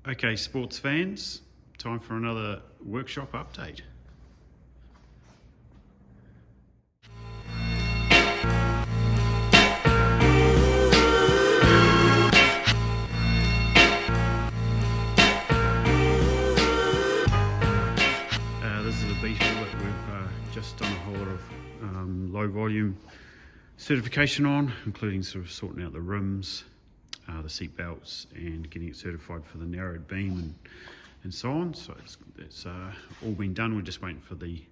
Okay, sports fans, time for another workshop update. This is a Beetle that we've just done a whole lot of low volume certification on, including sort of sorting out the rims, the seat belts, and getting it certified for the narrowed beam and so on. So it's all been done. We're just waiting for the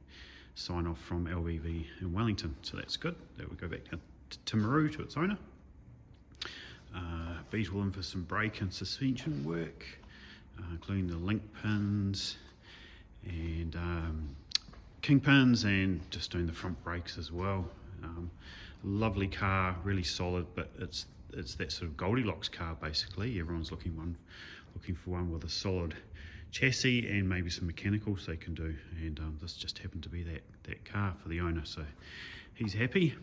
sign off from LVV in Wellington. So that's good. That will go back to Timaru, to its owner. Beetle in for some brake and suspension work, including the link pins and kingpins, and just doing the front brakes as well. Lovely car, really solid, but it's that sort of Goldilocks car basically. Everyone's looking for one with a solid chassis and maybe some mechanicals they can do, and this just happened to be that car for the owner, so he's happy.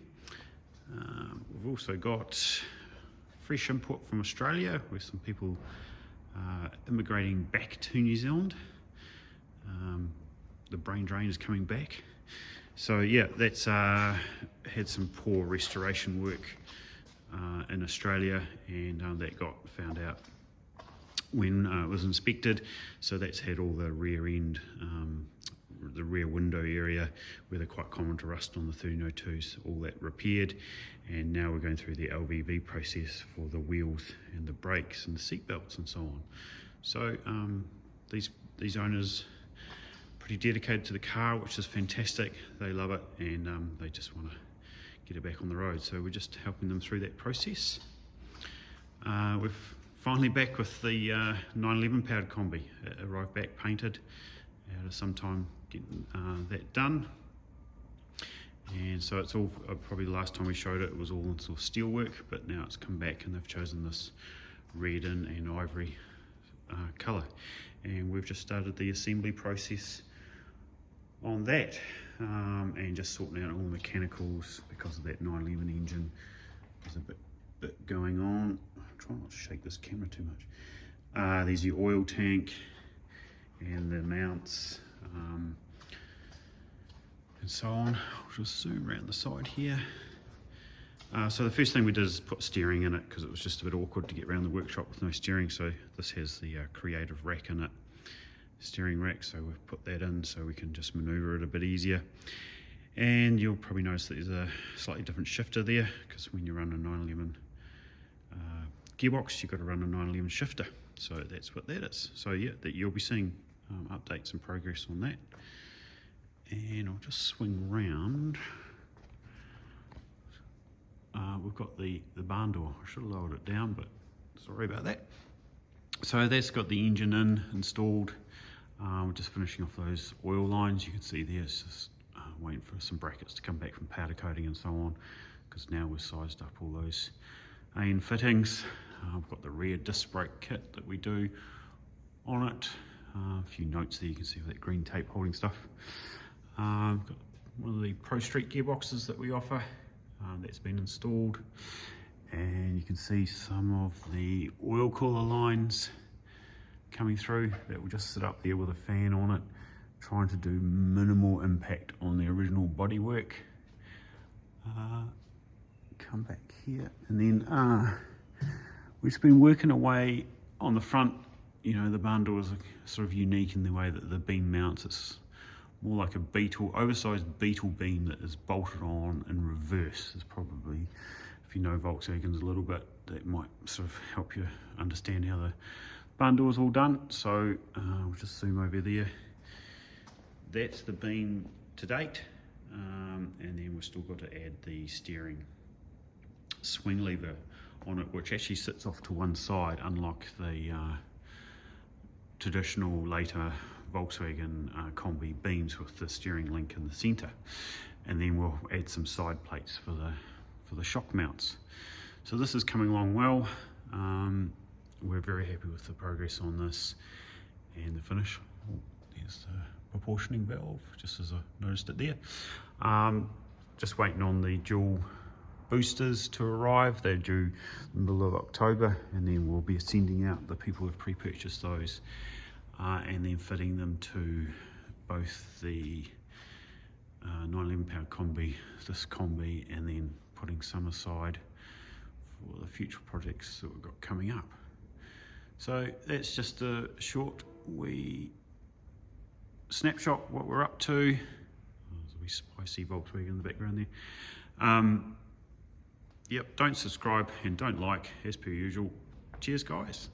We've also got fresh input from Australia, with some people immigrating back to New Zealand. The brain drain is coming back. So yeah, that's had some poor restoration work in Australia, and that got found out when it was inspected. So that's had all the rear end, the rear window area where they're quite common to rust on the 1302s, all that repaired, and now we're going through the LVV process for the wheels and the brakes and the seat belts and so on. So these owners pretty dedicated to the car, which is fantastic. They love it, and they just want to get it back on the road, so we're just helping them through that process. We're finally back with the 911 powered Kombi. It arrived back painted. Out of some time getting that done, and so it's all probably the last time we showed it was all in sort of steel work, but now it's come back and they've chosen this red and ivory colour, and we've just started the assembly process on that, and just sorting out all the mechanicals because of that 911 engine. There's a bit going on. Try not to shake this camera too much. There's your oil tank and the mounts, and so on. I'll just zoom around the side here. So the first thing we did is put steering in it, because it was just a bit awkward to get around the workshop with no steering. So this has the creative rack in it, steering rack, so we've put that in so we can just maneuver it a bit easier. And you'll probably notice that there's a slightly different shifter there, because when you run a 911 gearbox, you've got to run a 911 shifter, so that's what that is. So yeah, that you'll be seeing updates and progress on that. And I'll just swing round. We've got the barn door. I should have lowered it down, but sorry about that. So that's got the engine installed. We're just finishing off those oil lines. You can see there, it's just waiting for some brackets to come back from powder coating and so on, because now we've sized up all those AN fittings. We've got the rear disc brake kit that we do on it. A few notes there, you can see with that green tape holding stuff. We've got one of the Pro Street gearboxes that we offer, that's been installed, and you can see some of the oil cooler lines coming through. That will just sit up there with a fan on it, trying to do minimal impact on the original bodywork. Come back here, and then we've just been working away on the front. You know, the barn door is sort of unique in the way that the beam mounts. It's more like a Beetle, oversized Beetle beam that is bolted on in reverse. Is probably, if you know Volkswagens a little bit, that might sort of help you understand how the barn door is all done. So we'll just zoom over there. That's the beam to date, and then we've still got to add the steering swing lever on it, which actually sits off to one side, unlike the traditional later Volkswagen Kombi beams with the steering link in the center. And then we'll add some side plates for the shock mounts. So this is coming along well. We're very happy with the progress on this and the finish. Oh, there's the proportioning valve, just as I noticed it there. Just waiting on the dual boosters to arrive. They're due in the middle of October, and then we'll be sending out the people who've pre-purchased those and then fitting them to both the 911 powered Kombi, this Kombi, and then putting some aside for the future projects that we've got coming up. So that's just a short wee snapshot what we're up to. There's a wee spicy Volkswagen in the background there. Yep, don't subscribe and don't like as per usual. Cheers guys.